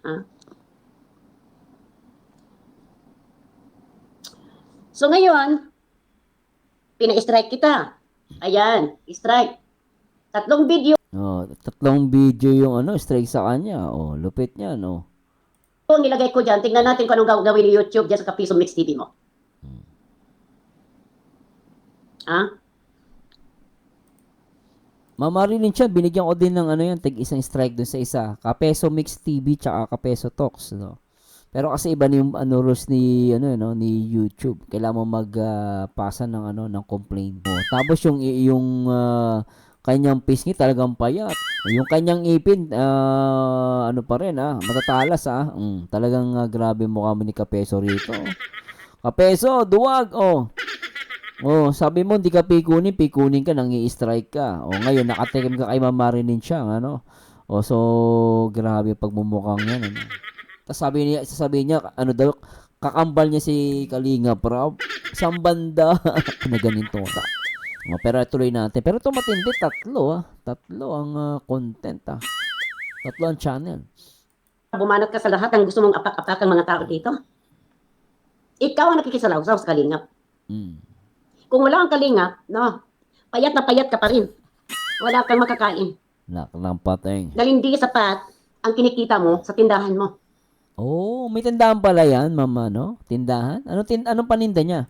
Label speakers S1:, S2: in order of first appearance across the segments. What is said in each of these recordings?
S1: Ha? So ngayon, pina-strike kita. Ayan, strike. Tatlong video
S2: Oh, tatlong video yung ano, strike sa kanya. Oh, lupit niya, no.
S1: nilagay ko dyan. Tingnan natin kung anong gawin ni YouTube dyan sa Kapiso Mix TV mo. Ha?
S2: Mamarilin siya, binigyan ko din ng ano yan, tig isang strike dun sa isa. Kapeso Mix TV tsaka Kapeso Talks, no. Pero kasi iba na yung ano rules ni ano no ni YouTube. Kailangan mo magpasa ng ano ng complaint mo. Tapos yung kanyang pisngi talagang payat. Yung kanyang ipin ano pa rin matatalas talagang grabe mukha mo ni Kapeso rito. Kapeso, duwag oh. Oh, sabi mo hindi ka pikunin ka nang i-strike ka. Oh, ngayon nakatikim ka kay Mamarinin siya, ano. Oh, so grabe pagmumukhang yan, ano. Tapos sasabihin niya, ano daw, kakambal niya si Kalinga Prab. Isang banda na ganito ka. Oh, pero tuloy natin. Pero ito matindi, tatlo. Tatlo ang content Tatlo ang channel.
S1: Bumanat ka sa lahat ng gusto mong apak-apakang mga tao dito. Ikaw ang nakikisalaw-saw sa kalingap.
S2: Mm.
S1: Kung wala kang kalingap, no, payat na payat ka pa rin. Wala kang makakain.
S2: Naklang pateng.
S1: Dahil hindi sapat ang kinikita mo sa tindahan mo.
S2: Oh, may tindahan pala yan, mama, no? Tindahan? Anong paninda niya?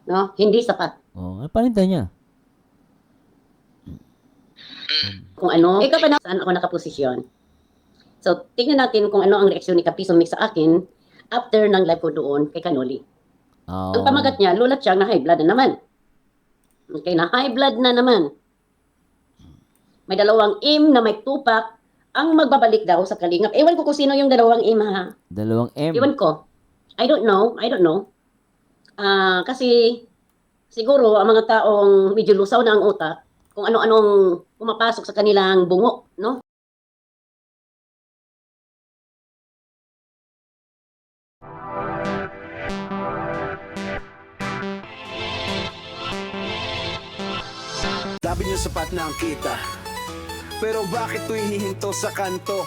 S1: No? Hindi sapat.
S2: Oh, ano paninda niya?
S1: Kung ano, ikaw pa na saan ako nakaposisyon. So, tingnan natin kung ano ang reaksyon ni Kapiso Mix sa akin after ng live ko doon kay Kanoli.
S2: Oh.
S1: Ang pamagat niya, lulat siya na high blood na naman. Okay, na high blood na naman. May dalawang im na may tupak ang magbabalik daw sa kalingap. Ewan ko kung sino yung dalawang im ha.
S2: Dalawang M.
S1: Ewan ko. I don't know. Kasi siguro ang mga taong medyo lusaw na ang utak, kung ano-anong pumapasok sa kanilang bungo, no?
S3: Sabi niyo sapat na ang kita, pero bakit to hihinto sa kanto?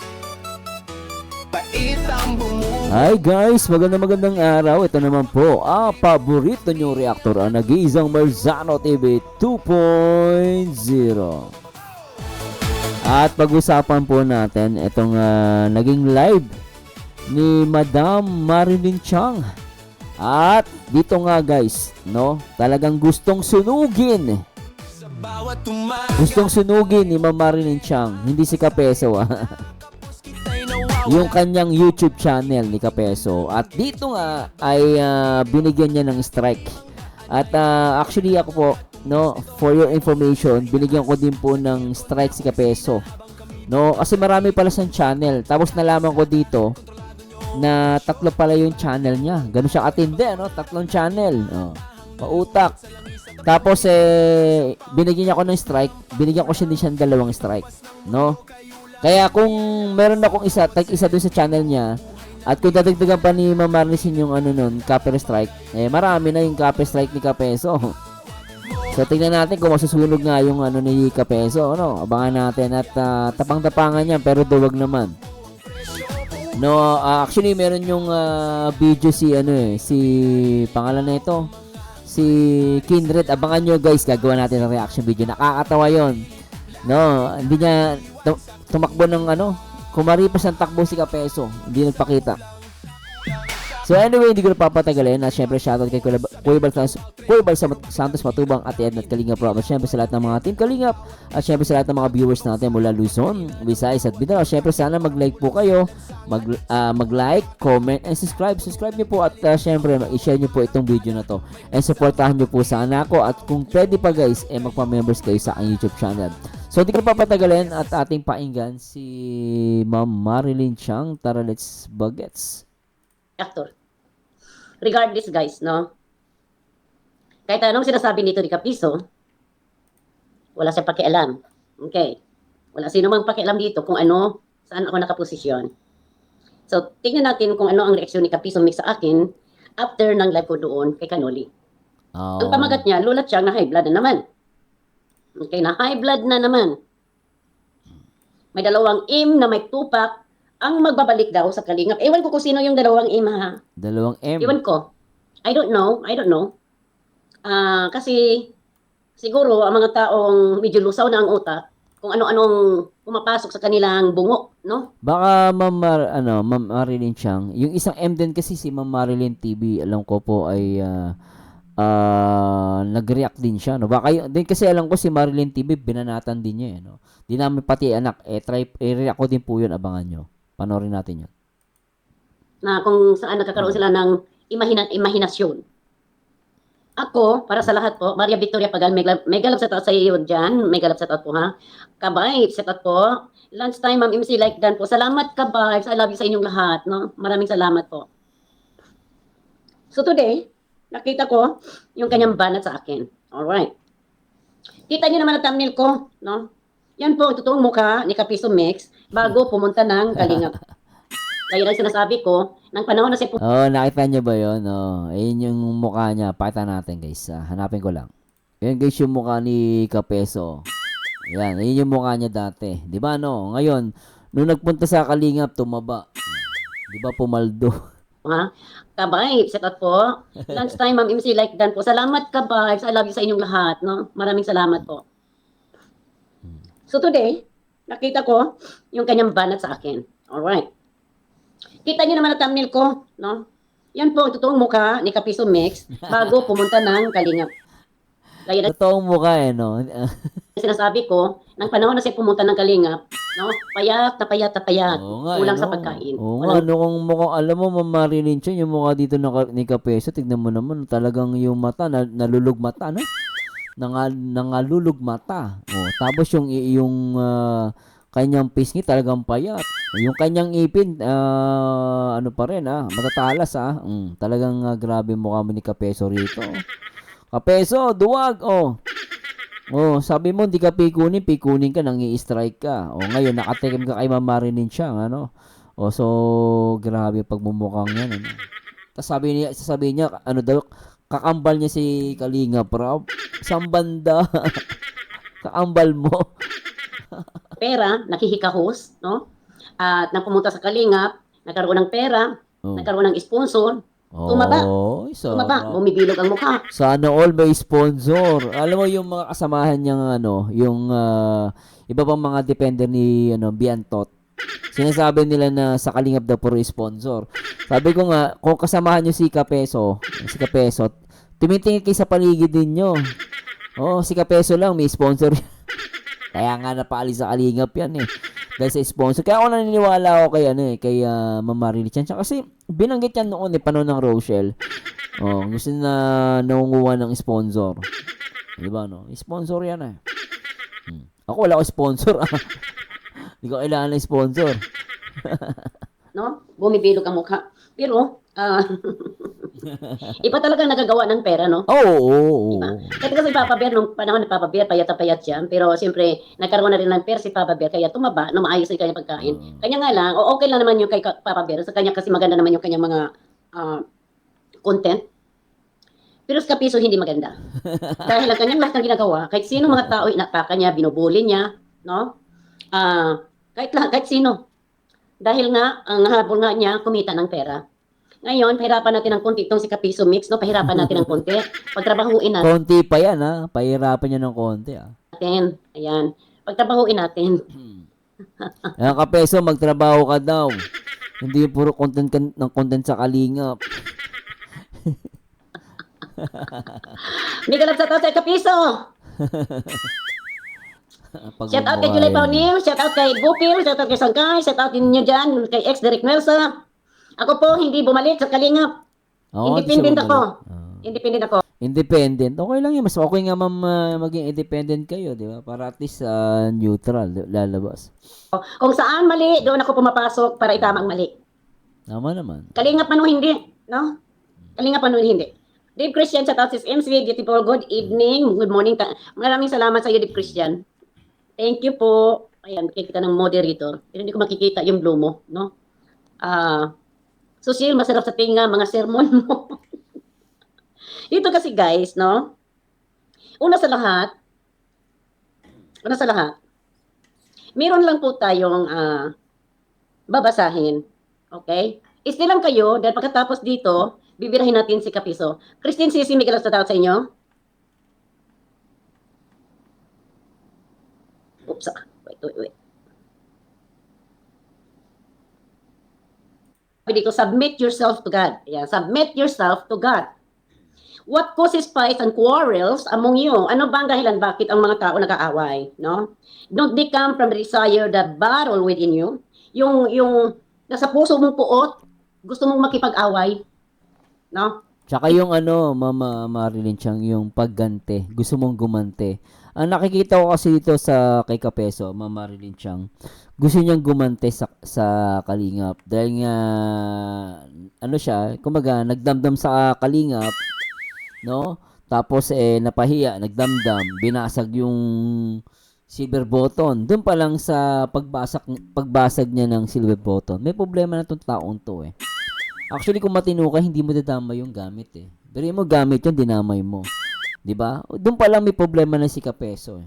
S3: Pait ang bumubuo.
S2: Hi guys, magandang araw. Ito naman po paborito nyo reactor ang nag-iisang Marzano TV 2.0. At pag-usapan po natin itong naging live ni Madam Marilyn Chang. At dito nga guys, no, talagang gustong sunugin. Gustong sunugin ni Ma'am Marilyn Chang, hindi si Kapeso yung kanyang YouTube channel ni Kapeso. At dito nga ay binigyan niya ng strike. At actually ako po, no, for your information, binigyan ko din po ng strike si Kapeso. No, kasi marami pala siyang channel. Tapos nalaman ko dito na tatlo pala yung channel niya. Ganun siya katindi, no? Tatlong channel. Oh, pautak. Tapos binigyan niya ako ng strike, binigyan ko siya din siya ng dalawang strike, no? Kaya kung meron akong isa doon sa channel niya, at kung dadagdagan pa ni Ma'am Marnicin yung ano nun, copy strike, marami na yung copy strike ni Kapeso. So tingnan natin kung masusunog nga yung ano ni Kapeso, ano? Abangan natin at tapang-tapangan niya pero duwag naman. No, actually meron yung video si pangalan na ito, si Kindred. Abangan nyo guys, gagawa natin ng reaction video. Nakakatawa yon. No, hindi niya tumakbo ng ano, kumaripas ng takbo si Kapeso, hindi nagpakita. So anyway, hindi ko na papatagalin. At syempre shoutout kay Kuya Bal Santos Matubang, Ate Edna at Kalinga Pro. At syempre sa lahat ng mga team Kalingap. At syempre sa lahat ng mga viewers natin mula Luzon, Visayas at Mindanao. Syempre sana mag-like po kayo, mag-like, comment, and subscribe. Subscribe nyo po at syempre i-share nyo po itong video na to. And supportahan nyo po sana ako. At kung pwede pa guys, magpa-members kayo sa aking YouTube channel. So hindi ko na papatagalin at ating painggan si Ma'am Marilyn Chang. Tara, let's bagets.
S1: Actor. Regardless guys, no? Kahit anong sinasabi nito ni Kapiso, wala siyang pakialam. Okay. Wala sino mang pakialam dito kung ano, saan ako nakaposisyon. So, tingnan natin kung ano ang reaksyon ni Kapiso Mix sa akin after ng live ko doon kay Kanoli.
S2: Oh.
S1: Ang pamagat niya, lulat siya na high blood na naman. Okay, na high blood na naman. May dalawang im na may tupak ang magbabalik daw sa Kalingap. Ewan ko kung sino yung dalawang M ha.
S2: Dalawang M.
S1: Ewan ko. I don't know. Kasi siguro ang mga taong medyo lusaw na ang utak, kung ano-anong pumapasok sa kanilang bungo, no?
S2: Baka Ma'am Marilyn Chang, yung isang M din kasi si Ma'am Marilyn TV, alam ko po ay nag-react din siya, no? Baka din kasi alam ko si Marilyn TV binanatan din niya, no? Di namin pati anak, react ko din po 'yun, abangan nyo. Panoorin natin 'yun.
S1: Na kung saan nagkakaroon sila ng imahinasyon. Ako, para sa lahat po, Maria Victoria Pagal, mega love sa iyo dyan. Mega love po ha. Kabay, sa po. Lunchtime, Ma'am MC Like Dan po. Salamat Kabay. I love you sa inyong lahat. No? Maraming salamat po. So today, nakita ko yung kanyang banat sa akin. Alright. Kita niyo naman ang thumbnail ko. No? Yan po ang totoong mukha ni Kapiso Mix bago pumunta ng Kalingap. Kaya lang sinasabi ko, ng panahon na
S2: Oh, nakita niyo ba 'yon? Oh, ayun yung mukha niya. Pakita natin, guys. Hanapin ko lang. Ayun, guys, yung mukha ni Kapeso. Ayan, ayun yung mukha niya dati. 'Di ba no? Ngayon, nung nagpunta sa Kalingap, tumaba. 'Di ba pumaldo?
S1: ha? Kabay, setat po. Lunchtime, Ma'am MC Like Dan po. Salamat Kabay. I love you sa inyong lahat. No? Maraming salamat po. So today, nakita ko yung kanyang banat sa akin. Alright. Kita niyo naman ang thumbnail ko, no? Yan po ang totoong mukha ni Kapiso Mix bago pumunta ng Kalingap. Kaya
S2: Totoong mukha no?
S1: sinasabi ko, ng panahon na siya pumunta ng Kalingap, no? Payat na payat.
S2: Oo nga,
S1: Kulang
S2: no?
S1: sa pagkain.
S2: Oo nga, ano kung mukhang, alam mo, Ma'am Marilyn Chan, yung mukha dito ni Kapeso, tignan mo naman, talagang yung mata, nalulugmata, no? Nangalulugmata. Oh, tapos yung kanyang pisngi talagang payat. Yung kanyang ipin, ano pa rin, matatalas, talagang grabe mukha mo ni Kapeso rito. Kapeso, duwag, oh. Oh, sabi mo hindi ka pikunin ka, nang i-strike ka. Oh, ngayon nakatikim ka kay Ma'am Marilyn siya, ano? Oh, so grabe pagmumukhang 'yan, ano. Tapos sasabihin niya, ano daw, kakambal niya si Kalinga Prab. Saan banda? Kakambal mo.
S1: Pera, nakihikahos, no? At nang pumunta sa Kalingap, nagkaroon ng pera,
S2: Oh.
S1: nagkaroon ng sponsor, tumaba.
S2: Oh,
S1: Tumaba,
S2: sarap.
S1: bumibilog ang mukha.
S2: Sana all may sponsor. Alam mo yung mga kasamahan niyang yung iba pang mga depender ni Biantot. Sinasabi nila na sa Kalingap daw puro sponsor. Sabi ko nga, kung kasamahan niyo si Kapeso, tumitingin kayo sa paligid ninyo. Oh, si Kapeso lang may sponsor. Kaya nga napaalis sa Kalingap yan eh. Dahil sa sponsor. Kaya ako naniniwala ako kay Ma'am Marilyn Chan. Kasi binanggit yan noon panahon ng Rochelle. Oh, gusto na nangunguha ng sponsor. Di ba, no? Sponsor yan eh. Ako wala ko sponsor. Hindi ko kailangan ng sponsor.
S1: No? Bumibilog ang mukha. Pero, iba talagang nagagawa ng pera, no?
S2: Oo.
S1: Diba? Kasi Papa Bear, nung panahon ni Papa Bear, payat na payat siya. Pero siyempre, nagkaroon na rin ng pera si Papa Bear, kaya tumaba, na maayos yung kanyang pagkain. Kanya nga lang, okay lang naman yung kay Papa Bear. Sa kanya kasi maganda naman yung kanyang mga content. Pero sa Kapiso, hindi maganda. Dahil ang kanyang lahat ng ginagawa, kahit sino mga tao, inataka niya, binubuli niya, no? Kahit sino. Dahil nga, ang habol nga niya, kumita ng pera. Ngayon, pahirapan natin ng konti itong si Kapiso Mix, no? Pahirapan natin ng konti. Pagtrabahuin
S2: Konti pa yan, Pahirapan niya ng konti,
S1: natin. Ayan. Pagtrabahuin natin.
S2: Ayan, Kapeso, magtrabaho ka daw. Hindi puro content ng content sa Kalingap.
S1: May galap sa tao sa Kapiso. Shout out kay Julie Paunil, shout out kay Bupil, shout out kay Sangkay, shout out din niyo dyan kay ex-Derek Melsa. Ako po, hindi bumalik sa Kalingap.
S2: Oo,
S1: Independent
S2: di siya
S1: ako.
S2: bumalik.
S1: Independent ako.
S2: Independent. Okay lang yun. Mas okay nga, ma'am, maging independent kayo, di ba? Para at least neutral, lalabas.
S1: Kung saan mali, doon ako pumapasok para itama ang mali.
S2: Tama naman.
S1: Kalingap man o hindi, no? Kalingap man o hindi. Dave Christian, shout out sis MC, beautiful, good evening, good morning. Maraming salamat sa iyo, Dave Christian. Thank you po. Ayan, makikita ng moderator. Pero hindi ko makikita yung blue mo, no? Susil, masarap sa tinga, mga sermon mo. Ito kasi guys, no? Una sa lahat, meron lang po tayong babasahin. Okay? Stay lang kayo, dahil pagkatapos dito, bibirahin natin si Kapiso. Christine, Sisi, Miguel, sa tawag sa inyo? Oops, wait. Sabi dito, submit yourself to God. Ayan, submit yourself to God. What causes fights and quarrels among you? Ano ba ang dahilan bakit ang mga tao nag-aaway? No? Don't they come from the desire that battle within you? Yung nasa puso mong puot, gusto mong makipag-away. No?
S2: Tsaka yung ano, Mama Marilyn Chang, yung pagganti. Gusto mong gumante. Ang nakikita ko kasi dito sa kay Kapeso, Mama Marilyn Chang, gusto niyang gumante sa Kalingap. Dahil nga, ano siya, kumbaga, nagdamdam sa Kalingap, no? Tapos, napahiya, nagdamdam, binasag yung silver button. Doon pa lang sa pagbasag niya ng silver button, may problema na itong taong to eh. Actually, kung matino ka, hindi mo dadamay yung gamit eh. Pero mo gamit yun, dinamay mo. 'Di ba? Doon pa lang may problema na si Kapeso eh.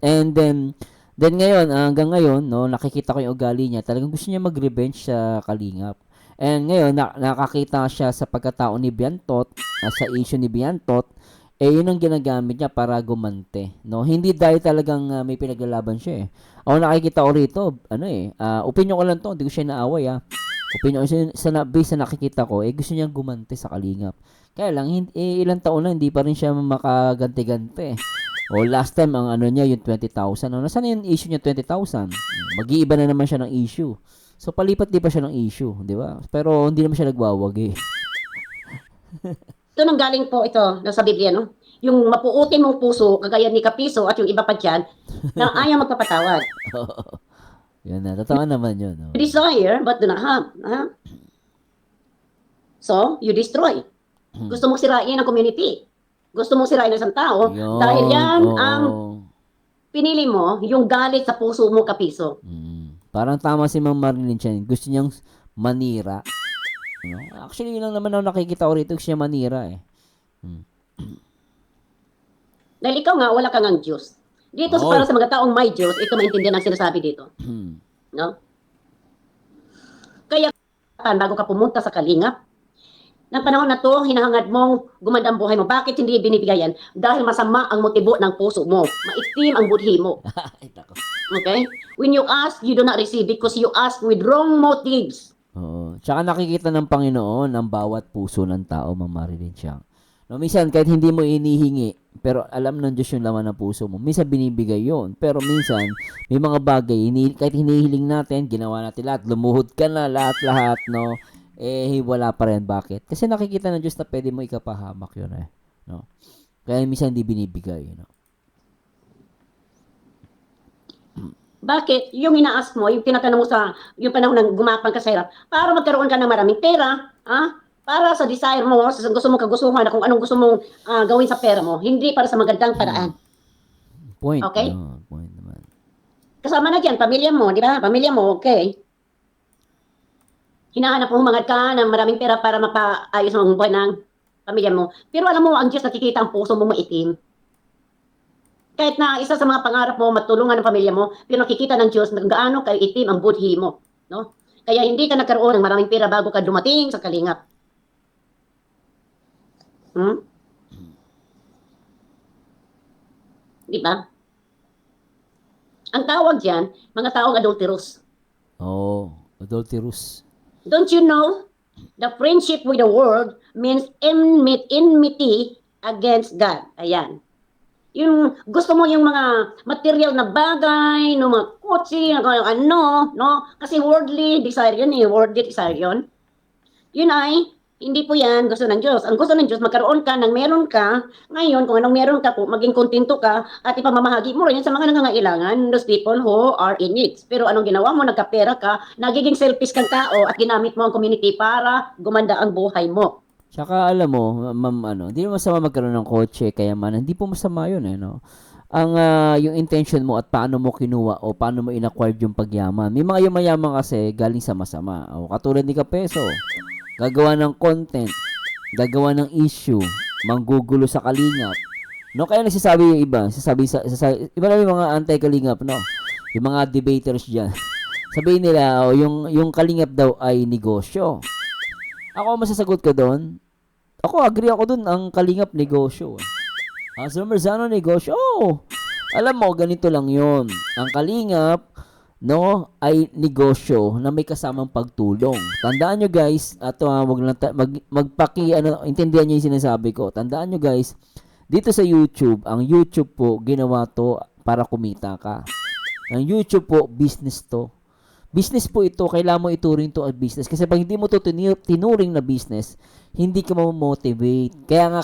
S2: And then ngayon, hanggang ngayon, no, nakikita ko yung ugali niya. Talagang gusto niya mag-revenge sa Kalingap. And ngayon, nakakita siya sa pagkatao ni Biantot, sa issue ni Biantot, yun ang ginagamit niya para gumante, no? Hindi dahil talagang may pinaglalaban siya eh. Ako nakikita ko rito, opinion ko lang to, hindi ko siya naaway Opinion base sa nakikita ko, gusto niyang gumante sa Kalingap. Kaya lang, ilang taon na hindi pa rin siya makaganti-ganti. O last time, ang ano niya, yung 20,000. Nasaan yung issue niya, 20,000? Mag-iiba na naman siya ng issue. So, palipat-lipat siya ng issue, di ba? Pero, hindi naman siya nagwawagi.
S1: Ito nang galing po ito, nasa Biblia, no? Yung mapuutin mong puso, kagaya ni Kapiso at yung iba pa dyan, na ayaw magpapatawad.
S2: Yan na, totoo naman yun. No?
S1: Desire, but do not have. So, you destroy. Gusto mong sirain ang community. Gusto mong sirain ang isang tao.
S2: Yun,
S1: Dahil yan
S2: oo.
S1: ang pinili mo, yung galit sa puso mo, Kapiso.
S2: Parang tama si Ma'am Marilyn Chan. Gusto niyang manira. No? Actually, yun lang naman ako nakikita ko rito. Gusto niya manira eh.
S1: Dahil ikaw nga, wala kang ang Diyos. Dito
S2: Oy.
S1: para sa mga taong may Diyos, ito maintindihan ang sinasabi dito. No? Kaya, bago ka pumunta sa Kalingap, ng panahon na to, hinahangad mong gumanda ang buhay mo. Bakit hindi binibigay yan? Dahil masama ang motibo ng puso mo. Maitim ang budhi mo.
S2: Ay, tako.
S1: Okay? When you ask, you do not receive because you ask with wrong motives.
S2: Oo. Tsaka nakikita ng Panginoon ang bawat puso ng tao, Ma'am Marilyn Chang. No, minsan, kahit hindi mo inihingi, pero alam ng Diyos yung laman ng puso mo. Minsan, binibigay yon. Pero minsan, may mga bagay, kahit hinihiling natin, ginawa natin lahat, lumuhod ka na, lahat-lahat, no? Wala pa rin. Bakit? Kasi nakikita ng Diyos na pwede mo ikapahamak yun eh. No? Kaya minsan, hindi binibigay, no?
S1: Bakit? Yung inaas mo, yung tinatanong mo sa, yung panahon ng gumapang ka sa hirap, para magkaroon ka ng maraming pera, para sa desire mo, sa gusto mong kagustuhan, na kung anong gusto mong gawin sa pera mo, hindi para sa magandang paraan.
S2: Point.
S1: Okay?
S2: No, point naman.
S1: Kasama na dyan, pamilya mo, di ba? Pamilya mo, okay. Hinahanap mo humangad ka ng maraming pera para mapaayos ang buhay ng pamilya mo. Pero alam mo, ang Diyos nakikita ang puso mo maitim. Kahit na isa sa mga pangarap mo, matulungan ng pamilya mo, pero nakikita ng Diyos na gaano kaitim ang budhi mo. No? Kaya hindi ka nagkaroon ng maraming pera bago ka dumating sa Kalingap. Di ba? Ang tawag dyan, mga taong adulterous.
S2: Adulterous.
S1: Don't you know? The friendship with the world means enmity against God. Ayan. Yung gusto mo yung mga material na bagay, no, mga kotse, ano, no? Kasi worldly desire yun worldly desire yun. Yun ay, hindi po yan gusto ng Diyos. Ang gusto ng Diyos, magkaroon ka ng meron ka. Ngayon, kung anong meron ka, maging kontento ka at ipamamahagi mo rin sa mga nangangailangan, those people who are in need. Pero anong ginawa mo? Nagkapera ka, nagiging selfish kang tao at ginamit mo ang community para gumanda ang buhay mo.
S2: Tsaka alam mo, ma'am, hindi naman masama magkaroon ng kotse, kayamanan. Hindi po masama yun no? Ang yung intention mo at paano mo kinuha o paano mo inacquired yung pagyaman. May mga yumayaman kasi galing sa masama. O katulad ni Kapeso, gagawa ng content, gagawa ng issue, manggugulo sa Kalingap. No, kaya nagsasabi yung iba, iba lang yung mga anti-Kalingap, no? Yung mga debaters diyan. Sabihin nila, yung kalingap daw ay negosyo. Ako masasagot ko doon. Ako, agree ako doon, ang kalingap negosyo. Sir Marzano, negosyo. Oh, alam mo, ganito lang yon. Ang kalingap, no, ay negosyo na may kasamang pagtulong. Tandaan nyo guys, wag lang intindihan nyo yung sinasabi ko. Tandaan nyo guys, dito sa YouTube, ang YouTube po, ginawa to para kumita ka. Ang YouTube po, business to. Business po ito, kailangan mo ituring to as business. Kasi pag hindi mo to tinuring na business, hindi ka mo-motivate. Kaya nga,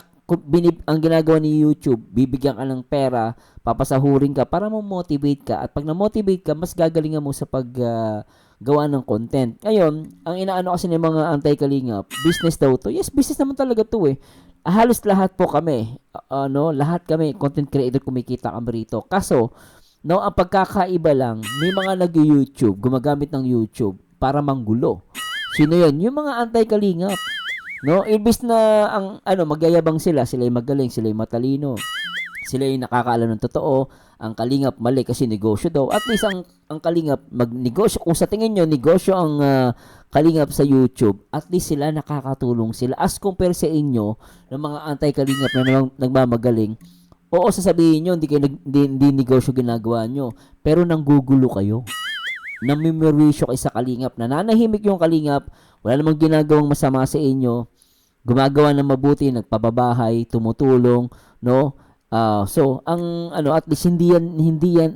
S2: ang ginagawa ni YouTube, bibigyan ka ng pera, papasahurin ka para mo-motivate ka. At pag na-motivate ka, mas gagalingan mo sa paggawa ng content. Ngayon, ang inaano kasi ng mga anti-kalingap, business daw to. Yes, business naman talaga to eh. Halos lahat po kami, lahat kami, content creator, kumikita kami rito. Kaso, no, ang pagkakaiba lang, may mga nag-YouTube, gumagamit ng YouTube para manggulo. Sino 'yon? Yung mga anti-kalingap. No, imbis na magyayabang sila ay magaling, sila ay matalino. Sila ay nakakaalam ng totoo. Ang kalingap mali kasi negosyo daw. At least ang kalingap magnegosyo. Kung sa tingin nyo, negosyo ang kalingap sa YouTube, at least sila nakakatulong sila. As compare sa inyo, ng mga anti-kalingap na nagmamagaling, oo, sasabihin nyo, hindi negosyo ginagawa nyo. Pero nanggugulo kayo. Namimerwisyo kayo sa kalingap. Nananahimik yung kalingap. Wala namang ginagawang masama sa inyo. Gumagawa ng mabuti, nagpababahay, tumutulong, no? So, at least hindi yan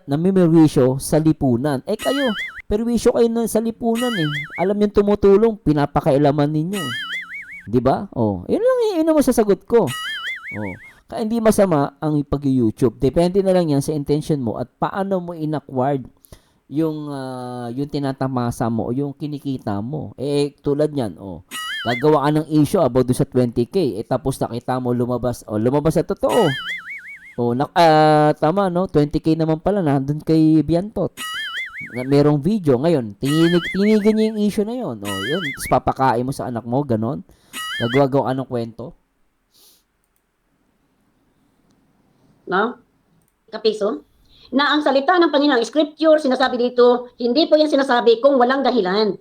S2: namimerwisyo sa lipunan. Kayo, perwisyo kayo sa lipunan eh. Alam yung tumutulong, pinapakailaman ninyo. 'Di ba? Yun ang masasagot ko. Kaya hindi masama ang pag-YouTube. Depende na lang yan sa intention mo at paano mo inacquired yung tinatamasa mo o yung kinikita mo. Tulad niyan, gagawa ka ng issue about sa 20K, tapos nakita mo lumabas sa totoo. Tama no, 20K naman pala nandun kay Biantot. Merong video ngayon, tinigan niya yung issue na yon. Yun, tapos papakain mo sa anak mo, ganon. Gagawa ka ng kwento.
S1: No? Kapiso? Na ang salita ng Panginoon, scripture, sinasabi dito, hindi po yan sinasabi kung walang dahilan.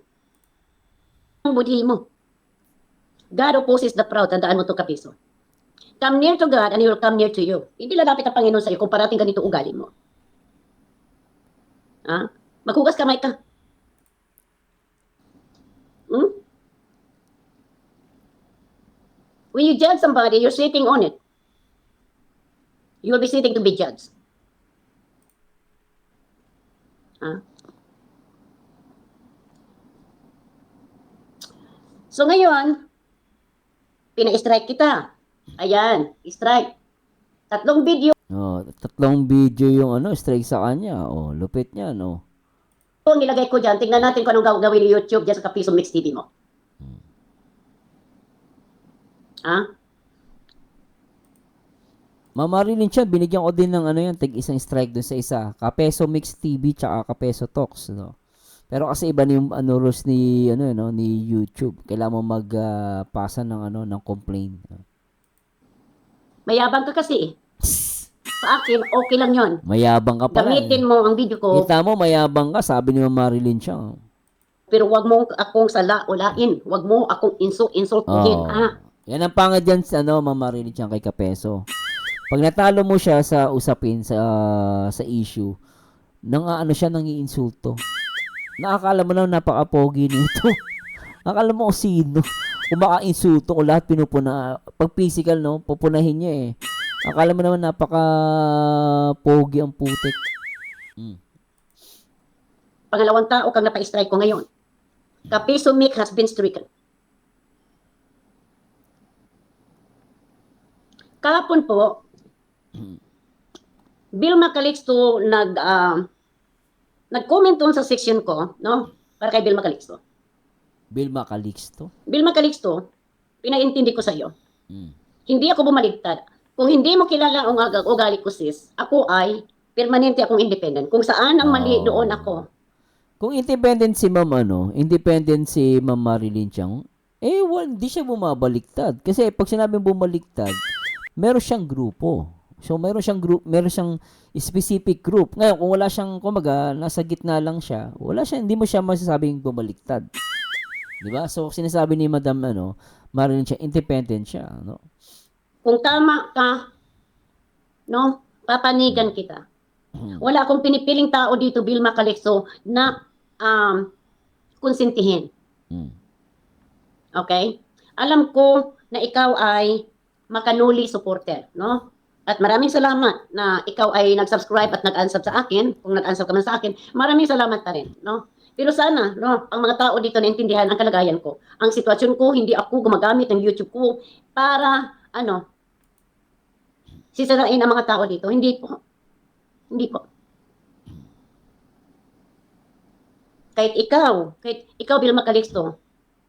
S1: Ang budhi mo. God opposes the proud. Tandaan mo ito, Kapiso. Come near to God and He will come near to you. Hindi lalapit ang Panginoon sa iyo kung parating ganito ugali mo. Maghugas kamay ka. When you judge somebody, you're sitting on it. You will be sitting to be judged. So ngayon, pina-strike kita. Ayan, strike. 3 video.
S2: 3 video yung strike sa kanya. Lupit niya, no.
S1: Ang nilagay ko dyan, tingnan natin kung anong gagawin ni YouTube dyan sa Kapiso Mix TV mo.
S2: Mamarilin siya, binigyan ko din ng tig-isang strike dun sa isa. Kapeso Mix TV tsaka Kapeso Talks, no. Pero kasi iba yung rules ni ni YouTube. Kailangan mo magpasa ng complaint.
S1: Mayabang ka kasi. Sa akin, okay lang 'yon.
S2: Mayabang ka pala.
S1: Gamitin mo ang video ko.
S2: Kita mo, mayabang ka, sabi ni Marilyn siya.
S1: Pero wag mo akong sala-ulain. Wag mo akong insultuhin.
S2: Yan ang pangad dyan sa Marilyn siya kay Kapeso. Pag natalo mo siya sa usapin sa issue, siya nang iinsulto. Nakakala mo lang napaka-pogi nito. Akala mo sino. Kung maka-insulto ko lahat pinupuna. Pag physical, pupunahin niya eh. Akala mo naman napaka-pogi ang putik.
S1: Pangalawang tao kang napa-strike ko ngayon. Kapiso Mick has been stricken. Kahapon po, Vilma Calixto nag-comment doon sa section ko, no? Para kay Vilma Calixto.
S2: Vilma Calixto?
S1: Vilma Calixto, pinaintindi ko sa iyo. Hindi ako bumaligtad. Kung hindi mo kilala ang ugali ko, sis, ako ay permanente akong independent. Kung saan ang mali, doon ako.
S2: Kung independent si Ma'am Marilyn Chiang, hindi siya bumabaliktad. Kasi pag sinabing bumaliktad, meron siyang grupo. So, meron siyang group, meron siyang specific group. Ngayon, kung wala siyang, kumaga, nasa gitna lang siya, hindi mo siya masasabing bumaliktad. Di ba? So, sinasabi ni Madam, Marilyn siya, independent siya, no?
S1: Kung tama ka, no, papanigan kita. Wala akong pinipiling tao dito, Vilma Calixto, na konsentihin.
S2: Mm.
S1: Okay? Alam ko na ikaw ay Macanuli supporter, no? At maraming salamat na ikaw ay nag-subscribe at nag-unsub sa akin. Kung nag-unsub ka man sa akin, maraming salamat pa rin, no? Pero sana, no, ang mga tao dito naintindihan ang kalagayan ko. Ang sitwasyon ko, hindi ako gumagamit ng YouTube ko para, sisirain ang mga tao dito. Hindi po. Hindi po. Kahit ikaw, Vilma Calixto,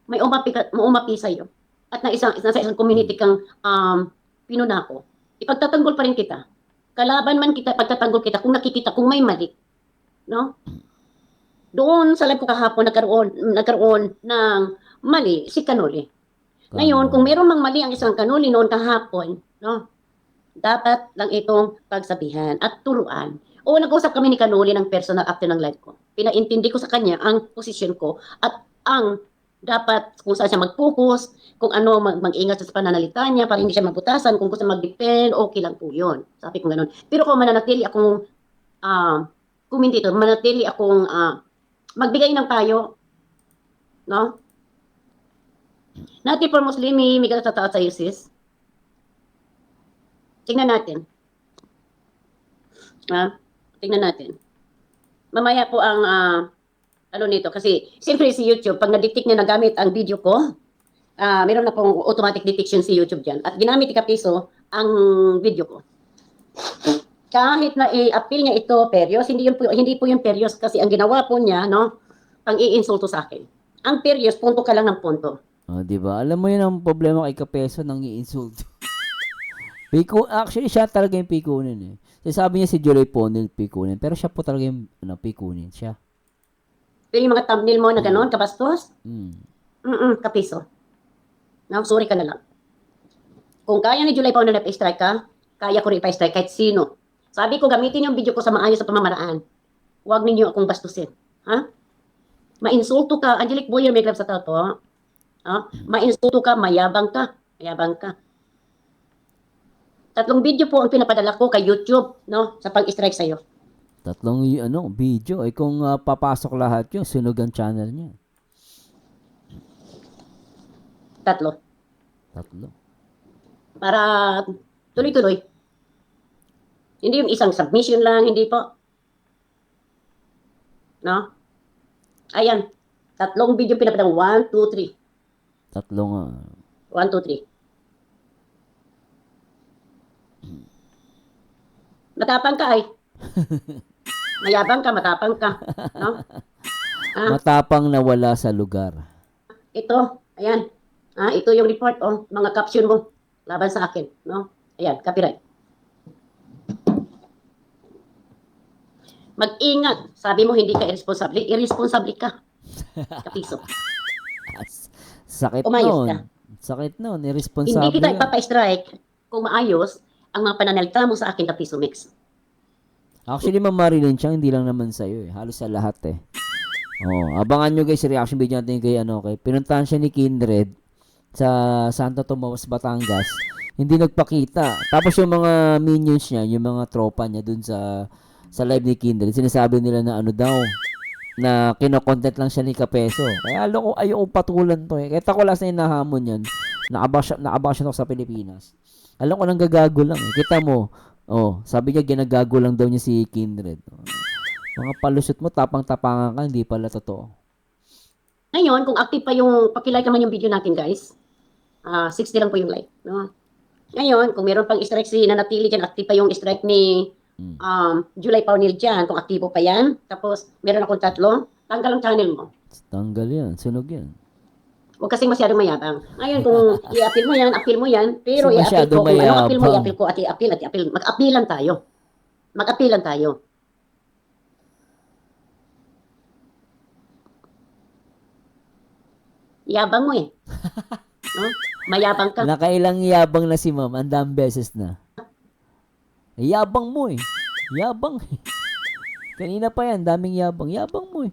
S1: may umapi sa'yo. At nasa isang community kang pinuna ko. Ipagtatanggol pa rin kita. Kalaban man kita, pagtatanggol kita kung nakikita kung may mali. No? Doon sa live ko kahapon nagkaroon ng mali si Canoli. Ngayon, kung meron mang mali ang isang Canoli noon kahapon, no? Dapat lang itong pagsabihan at turuan. O nag-usap kami ni Canoli ng personal after ng live ko. Pinaintindi ko sa kanya ang posisyon ko at ang dapat kung saan siya mag-focus, kung ano mag-ingat sa pananalita niya para hindi siya mabutasan, kung gusto mag-depend, okay lang po yun. Sabi ko gano'n. Pero kung mananatili akong commentator, mananatili akong magbigay ng payo, no? Nati for Muslimi, may katataas sa sis. Tingnan natin. Tingnan natin. Mamaya po ang nito kasi siyempre si YouTube pag na-detect niya na gamit ang video ko, meron na pong automatic detection si YouTube diyan at ginamit ni Kapiso ang video ko. Kahit na i-appeal niya ito perios, hindi po yung perios kasi ang ginawa po niya, no, pang-iinsulto sa akin. Ang perios, punto ka lang ng punto.
S2: Di ba? Alam mo yun ang problema kay Kapeso nang i-insulto. Actually, siya talaga yung pikunin eh. Sabi niya si Julie Ponil pikunin, pero siya po talaga yung pikunin siya.
S1: Pero yung mga thumbnail mo na gano'n, kabastos, Kapiso. No, sorry ka na lang. Kung kaya ni July Ponil na pa-strike ka, kaya ko rin pa-strike kahit sino. Sabi ko, gamitin yung video ko sa maayos sa pamamaraan. Huwag ninyo akong bastusin. Ha? Mainsulto ka, Angelic Boyer, may club sa tao to. Mainsulto ka, mayabang ka. Mayabang ka. 3 video po ang pinapadala ko kay YouTube, no, sa pag-strike sa'yo.
S2: 3 video. Kung papasok lahat yung sunog ang channel niya.
S1: 3. Para tuloy-tuloy. Hindi yung isang submission lang, hindi po. No? Ayan. 3 video pinapadala. 1, 2, 3.
S2: 3 nga.
S1: 1, 2, 3. Matapang ka ay. Mayabang ka, matapang ka. No?
S2: Matapang na wala sa lugar.
S1: Ito, ayan. Ito yung report, mga caption mo laban sa akin, no? Ayan, copyright. Mag-ingat. Sabi mo hindi ka irresponsible. Irresponsible ka. Kapiso.
S2: Sakit
S1: Umayos
S2: nun.
S1: ka.
S2: Sakit nun. Irresponsible.
S1: Hindi kita ipapa-strike kung maayos ang mga pananalita mo sa akin, Kapiso Mix.
S2: Actually, Ma'am Marilyn siya, hindi lang naman sa'yo eh. Halos sa lahat eh. Abangan nyo guys, reaction video natin kay pinuntahan siya ni Kindred sa Santo Tomas, Batangas. Hindi nagpakita. Tapos yung mga minions niya, yung mga tropa niya dun sa live ni Kindred, sinasabi nila na na kinokontent lang siya ni Kapeso. Kaya ayaw patulan to eh. Kahit ako last na hinahamon yan, nakabasya ako sa Pilipinas. Alam ko nang gagago lang eh. Kita mo, sabi niya ginagago lang daw niya si Kindred. Mga palusot mo, tapang-tapangan ka, hindi pala totoo.
S1: Ngayon, kung active pa yung, pakilike naman yung video natin guys. 60 lang po yung like. No? Ngayon, kung meron pang strike si nanatili dyan, active pa yung strike ni July Paunil dyan, kung aktibo pa yan. Tapos, meron akong 3, tanggal ang channel mo.
S2: Tanggal yan, sunog yan.
S1: Huwag kasing masyadong mayabang. Ngayon, kung i-appeal mo yan, pero
S2: So,
S1: i-appeal ko, kung
S2: masyadong
S1: ano appeal mo,
S2: mayabang.
S1: i-appeal ko at i-appeal. Mag-appealan tayo. Mag-appealan tayo. Yabang mo eh. No? Mayabang ka.
S2: Nakailang yabang na si Ma'am, andang beses na. Yabang mo eh. Yabang. Kanina pa yan, daming yabang. Yabang mo eh.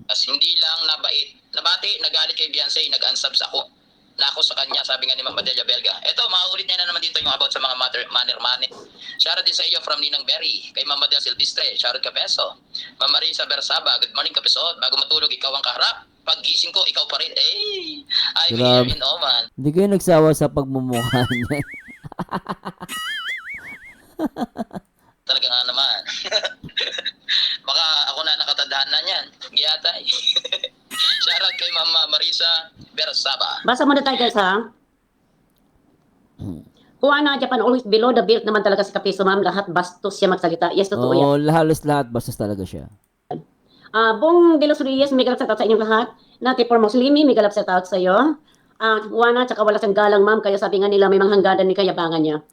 S4: Tapos hindi lang nabati, nagalit kay Beyonce, nag-unsubs ako. Nako sa kanya, sabi nga ni Ma'am Madelia Belga. Eto, mauulit niya na naman dito yung about sa mga manner. Shoutout din sa iyo from Ninang Berry, kay Ma'am Madelia Silvestre, shoutout ka peso. Ma'am Marisa Bersaba, good morning kapisod. Bago matulog, ikaw ang kaharap. Paggising ko, ikaw pa rin. I'm
S2: Grabe.
S4: here in Oman.
S2: Hindi kayo nagsawa sa pagmumukha niyan.
S4: Talaga nga naman. Baka ako na nakatandaan na niyan. Giyatay. Shoutout kay Ma'am Marisa Bersaba.
S1: Basa muna tayo guys ha. Kuana Japan always below the belt naman talaga si Kapiso ma'am. Lahat bastos siya magsalita. Yes, totoo yan.
S2: Oo, halos lahat bastos talaga siya.
S1: Bong de los Reyes, may galap sa sa inyong lahat. Nati for Muslimi, may galap sa sa iyo. Kuana, tsaka wala siyang galang ma'am. Kaya sabi nga nila may mga hanggadan ni kayabangan niya.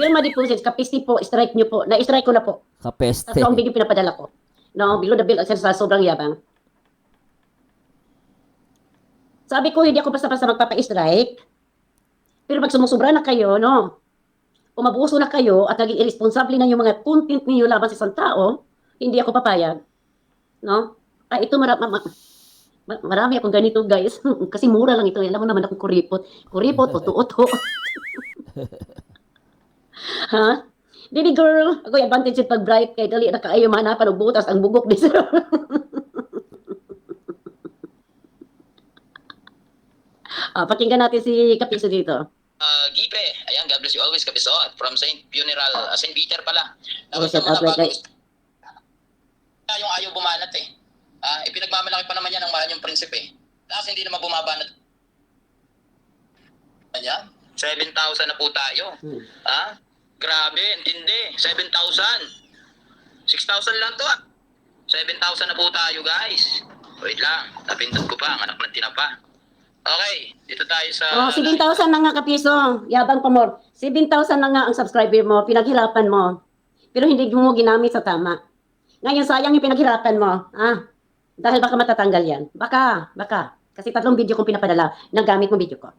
S1: Vilma Deposits, Kapisti po, strike niyo po. Na-strike ko na po.
S2: Kapeste.
S1: Tatlo ang video pinapadala ko. No, below the belt sa sobrang yabang. Sabi ko, hindi ako basta-basta magpapa-strike. Pero pag sumusubra na kayo, no, umabuso na kayo at naging irresponsible na yung mga content niyo laban sa isang tao, hindi ako papayag. No? Ito marami akong ganito, guys. Kasi mura lang ito. Alam mo naman ako kuripot. Kuripot, uto-uto. Ha? Dili girl, ako yung advantage yung pag-bright kay dali na kaayo mahanapan og butas ang bugok ni sir. Pakinggan natin si Kapiso dito.
S4: Gipe, ayan, God bless you always, kapisot. From Saint Peter pala.
S1: Oh,
S4: Tapos
S1: shout
S4: yung
S1: out,
S4: mga
S1: like,
S4: bagong yung ayaw bumanat eh. Ipinagmamalaki pa naman yan ng mahal yung prinsipe. Tapos hindi naman bumabanat. Ayan, 7,000 na po tayo. Grabe, intindi. 7,000. 6,000 lang to 7,000 na po tayo, guys. Wait lang, napindot ko pa, ang anak ng tinapa. Okay, dito tayo sa...
S1: 7,000 na nga Kapiso. Yabang pa mo. 7,000 na nga ang subscriber mo. Pinaghirapan mo. Pero hindi mo ginamit sa tama. Ngayon, sayang yung pinaghirapan mo. Dahil baka matatanggal yan. Baka. Kasi 3 video kong pinapadala na gamit mo video ko.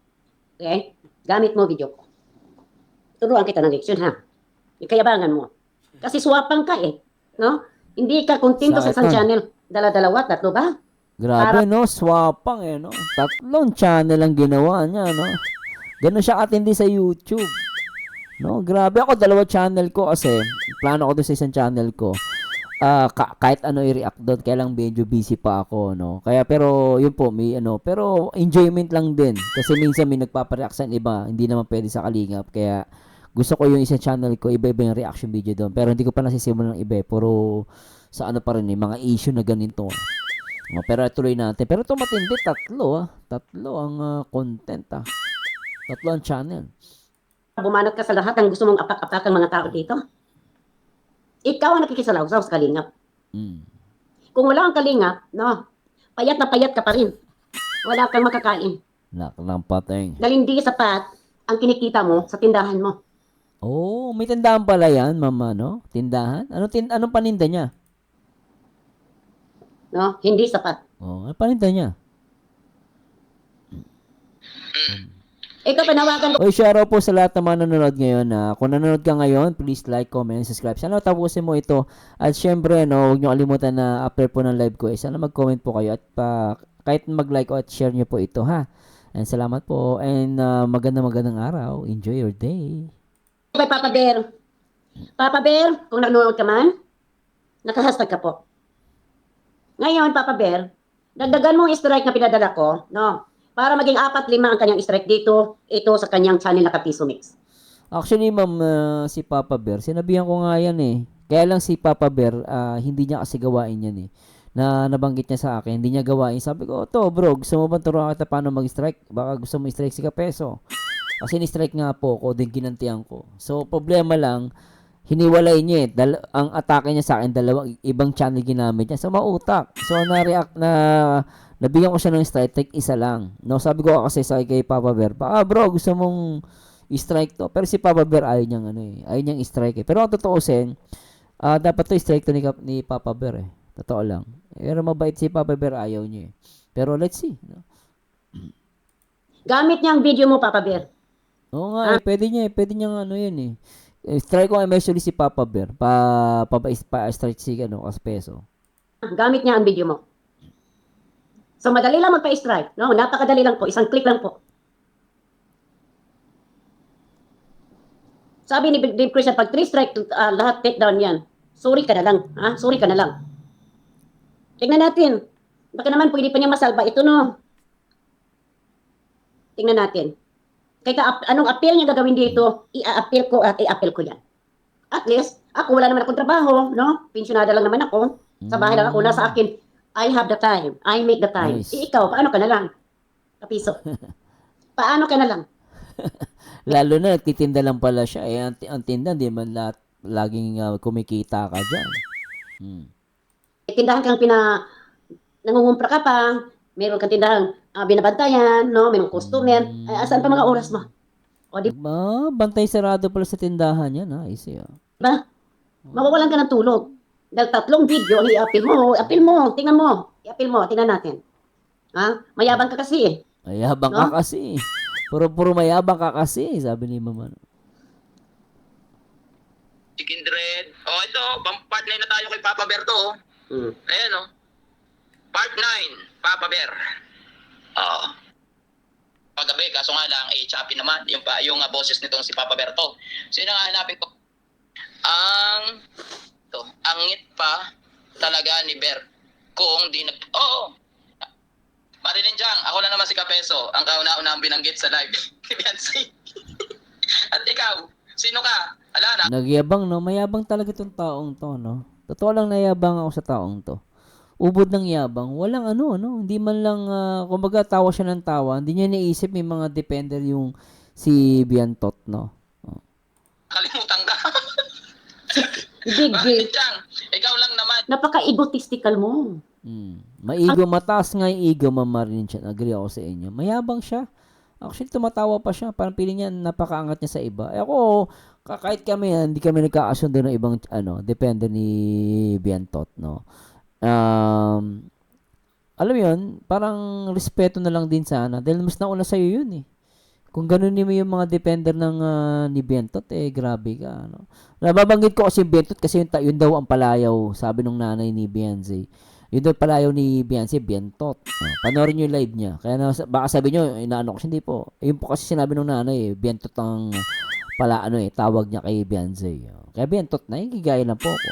S1: Okay? Gamit mo video ko. Turuan kita ng leksyon, ha? Ikayabangan mo. Kasi swapang ka eh. No? Hindi ka kontento sa isang
S2: Sakit.
S1: channel. Dala-dalawa, 3 ba?
S2: Grabe, no? Swapang eh, no? 3 channel ang ginawa niya, no? Ganun siya katindi sa YouTube. No? Grabe ako, 2 channel ko kasi plano ko doon sa isang channel ko. Kahit ano i-react doon, kaya lang medyo busy pa ako, no? Kaya pero yun po, may pero enjoyment lang din. Kasi minsan may nagpapareact sa iba, hindi naman pwede sa kalingap. Kaya gusto ko yung isang channel ko, iba-iba yung reaction video doon. Pero hindi ko pa nasisimulan ng iba, puro sa ano pa rin, mga issue na ganito. Pero tuloy natin. Pero ito matindi, 3 ang content 3 ang channel.
S1: Bumanat ka sa lahat ng gusto mong apak-apakang mga tao dito. Ikaw ang nakikisalaw sa kalingap. Kung wala kang kalingap, no, payat na payat ka pa rin. Wala kang makakain.
S2: Naklang pating.
S1: Dahil hindi sapat ang kinikita mo sa tindahan mo.
S2: Oh, may tindahan pala yan, mama, no? Tindahan? Anong paninda niya?
S1: No, hindi sapat.
S2: Oh, ano paninda niya?
S1: Ikaw panawagan ko.
S2: Oy, shoutout po sa lahat ng mga nanonood ngayon. Kung nanonood ka ngayon, please like, comment, and subscribe. Sana tapusin mo ito. At syempre, no, huwag niyo kalimutan na after po ng live ko, sana mag-comment po kayo at kahit mag-like o at share niyo po ito, ha? And salamat po. And magandang araw. Enjoy your day.
S1: Kay Papa Bear. Papa Bear, kung nanonood ka man, nakahashtag ka po. Ngayon, Papa Bear, dagdagan mo yung strike na pinadala ko, no? Para maging 4-5 ang kanyang strike dito, ito sa kanyang channel na Kapiso Mix.
S2: Actually, ma'am, si Papa Bear, sinabihan ko nga yan eh. Kaya lang si Papa Bear, hindi niya kasi gawain yan eh. Na nabanggit niya sa akin, hindi niya gawain. Sabi ko, bro, gusto mo bang turuan kita paano mag-strike? Baka gusto mo i-strike si Kapeso. Kasi ni-strike nga po ko, din ginantihan ko. So, problema lang, hiniwalay niya eh. Ang atake niya sa akin, ibang channel ginamit niya. So, mautak. So, na-react na, nabigyan ko siya ng strike, take isa lang. No, sabi ko kasi sa kay Papa Bear, bro, gusto mong i-strike to. Pero si Papa Bear, ayaw niyang i-strike eh. Pero ang totoo sen, dapat to i-strike to ni Papa Bear eh. Totoo lang. Pero mabait si Papa Bear, ayaw niya eh. Pero let's see. No?
S1: Gamit niya ang video mo, Papa Bear.
S2: Oo nga, pwede niya ano yan eh. Try ko nga eventually si Papa Bear, pa-strike si, Kaspeso.
S1: Gamit niya ang video mo. So, madali lang magpa-strike. No? Napakadali lang po. Isang click lang po. Sabi ni Dave Christian, pag 3 strike, lahat take down yan. Sorry ka na lang. Ha? Sorry ka na lang. Tingnan natin. Baka naman pwede pa niya masalba. Ito no. Tingnan natin. Kaya anong appeal niya gagawin dito, i-appeal ko at i-appeal ko yan. At least, ako wala naman akong trabaho, no? Pensionada lang naman ako. Sa bahay lang ako, nasa akin. I have the time. I make the time.
S2: Nice.
S1: Ikaw, paano ka na lang? Kapiso. Paano ka na lang?
S2: Lalo na, nagtitinda lang pala siya. Ang tinda, di man laging kumikita ka dyan.
S1: Tindahan kang nangungumpra ka pa, meron kang tindahan binabantayan, no? Merong customer. Ay, asan pa mga oras mo? O, di
S2: Bantay sarado pala sa tindahan yan, ha? Easy,
S1: ba? Mawawalan ka ng tulog. Dahil 3 video ang i-appeal mo, tingnan mo, tingnan natin. Ha? Mayabang ka kasi eh.
S2: Mayabang
S1: No?
S2: ka kasi. Puro mayabang ka kasi, sabi ni Mama.
S4: Si Kindred. Oh, ito, part 9 na tayo kay Papa Bear to. Ayan, oh. Part 9, Papa Bear. Oo. Paggabi, kaso nga lang, choppy naman yung boses nitong si Papa Bear to. Sino nga hanapin ko? Ang ngit pa talaga ni Bear kung di Oo. Marilyn Jang, ako na naman si Kapeso, ang kauna-una ang binanggit sa live ni Beyonce. At ikaw, sino ka? Ala na.
S2: Nagyabang, no? Mayabang talaga itong taong to, no? Totoo lang nayabang ako sa taong to. Ubod ng yabang. Walang no? Hindi man lang, kumbaga tawa siya ng tawa. Hindi niya naisip may mga depender yung si Biantot, no?
S4: Kalimutan ka.
S1: Big
S4: Marilyn Jang, ikaw lang naman.
S1: Napaka-egotistical mo.
S2: Maigo, mataas nga yung ego, Marilyn siya. Agree ako sa inyo. Mayabang siya. Actually, tumatawa pa siya. Parang piling niya, napakaangat niya sa iba. Ako, kahit kami, hindi kami nagkakasundo ng ibang, depende ni Biantot, no? Alam mo yun, parang respeto na lang din sana. Dahil mas nauna sa'yo yun, eh. Kung ganun mo yung mga depender ng ni Biantot, grabe ka, no? Nababanggit ko kasi Biantot kasi yun daw ang palayaw, sabi nung nanay ni Beyonce. Yun daw palayaw ni Beyonce, Biantot. Panoorin nyo yung live niya. Kaya baka sabi nyo, inaano ko siya, hindi po. Yun po kasi sinabi nung nanay, Biantot ang tawag niya kay Beyonce. Kaya Biantot na, gigaya lang po ako.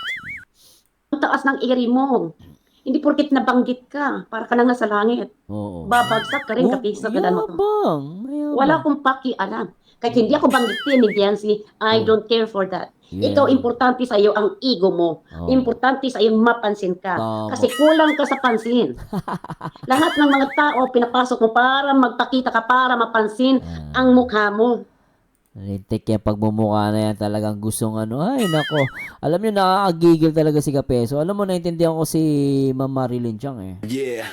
S1: Ang taas ng iri mo. Hindi porkit nabanggit ka, para ka nang nasa langit.
S2: Oo.
S1: Babagsak ka rin, Kapiso.
S2: Mayabang.
S1: Wala akong pakialam. Kahit hindi ako banggitin ni Beyonce, I don't care for that.
S2: Yeah.
S1: Ikaw, importante sa iyo ang ego mo.
S2: Oh.
S1: Importante sa iyo mapansin ka.
S2: Tama.
S1: Kasi kulang ka sa pansin. Lahat ng mga tao pinapasok mo para magpakita ka, para mapansin ang mukha mo.
S2: Lintik yung pagmumukha na yan talagang gustong ay nako. Alam niyo, nakakagigil talaga si Kapeso. Alam mo, naintindihan ko si Ma'am Marilyn Chang
S3: Yeah.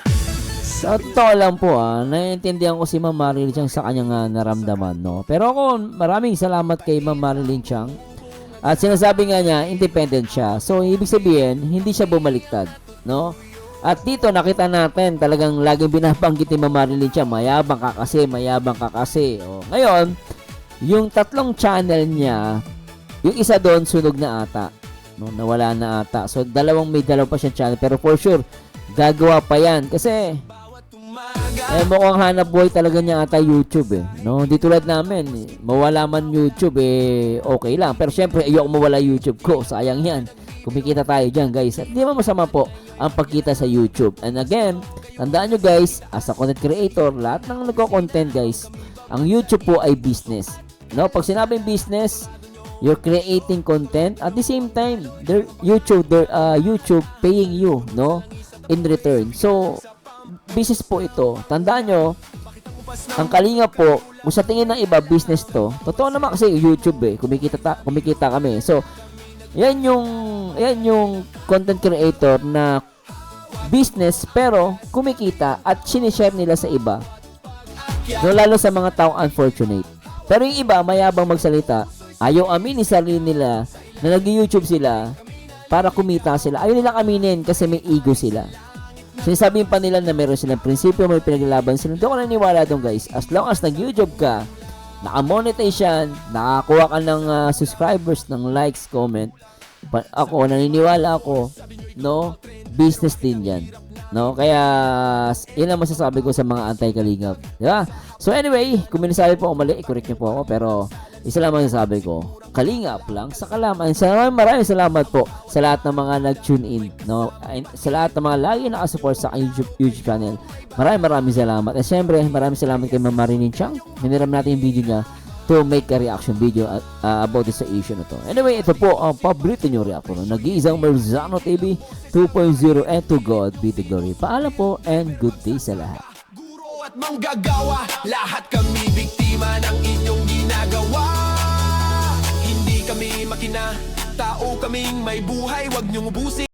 S2: Sa totoo lang po naiintindihan ko si Ma'am Marilyn Chang sa kanyang naramdaman, no? Pero ako, maraming salamat kay Ma'am Marilyn Chang. At sinasabi nga niya, independent siya. So, ibig sabihin, hindi siya bumaliktad, no? At dito, nakita natin, talagang laging binabanggit ni Ma'am Marilyn Chang, mayabang ka kasi. O, ngayon, yung 3 channel niya, yung isa doon, sunog na ata. No? Nawala na ata. So, may dalawa pa siyang channel. Pero for sure, gagawa pa yan. Kasi, mukhang hanap buhay talaga niya ata YouTube, no? Di tulad namin, mawala man YouTube, okay lang. Pero syempre, ayoko mawala YouTube ko. Sayang yan. Kumikita tayo dyan, guys. At di ba masama po ang pagkita sa YouTube. And again, tandaan nyo, guys, as a content creator, lahat ng nagko-content, guys, ang YouTube po ay business. No? Pag sinabing business, you're creating content. At the same time, YouTube paying you, no? In return. So, business po ito. Tandaan nyo, ang Kalinga po, kung sa tingin ng iba, business to. Totoo naman kasi YouTube kumikita kami. So, yan yung content creator na business pero kumikita at sinishare nila sa iba. No, lalo sa mga taong unfortunate. Pero yung iba, mayabang magsalita, ayaw aminin sarili nila na nag-YouTube sila para kumita sila. Ayaw nilang aminin kasi may ego sila. Sinasabihin pa nila na meron silang prinsipyo, may pinaglalaban sila. Hindi ako naniniwala doon, guys. As long as nag-YouTube ka, naka-monetize yan, nakakuha ka ng subscribers, ng likes, comment, ako, naniniwala ako, no, business din yan. No, kaya yun ang masasabi ko sa mga anti-kalingap. Di ba? So anyway, kung minasabi po ako mali, i-correct niyo po ako. Pero isa lang masasabi ko, kalingap lang sa kalaman. Maraming salamat po sa lahat ng mga nag-tune in. No? Sa lahat ng mga lagi nakasupport sa YouTube channel. Maraming salamat. At syempre, maraming salamat kay Ma'am Marilyn Chang. Hiniram natin yung video niya to make a reaction video about this issue na to. Anyway, ito po ang paborito nyo reaction. Nag-iisang Marzano TV 2.0 and to God be the glory. Paalam po and good day sa lahat.
S3: Guro at manggagawa, lahat kami biktima ng inyong ginagawa. Hindi kami makina, tao kaming may buhay, wag niyong ubusin.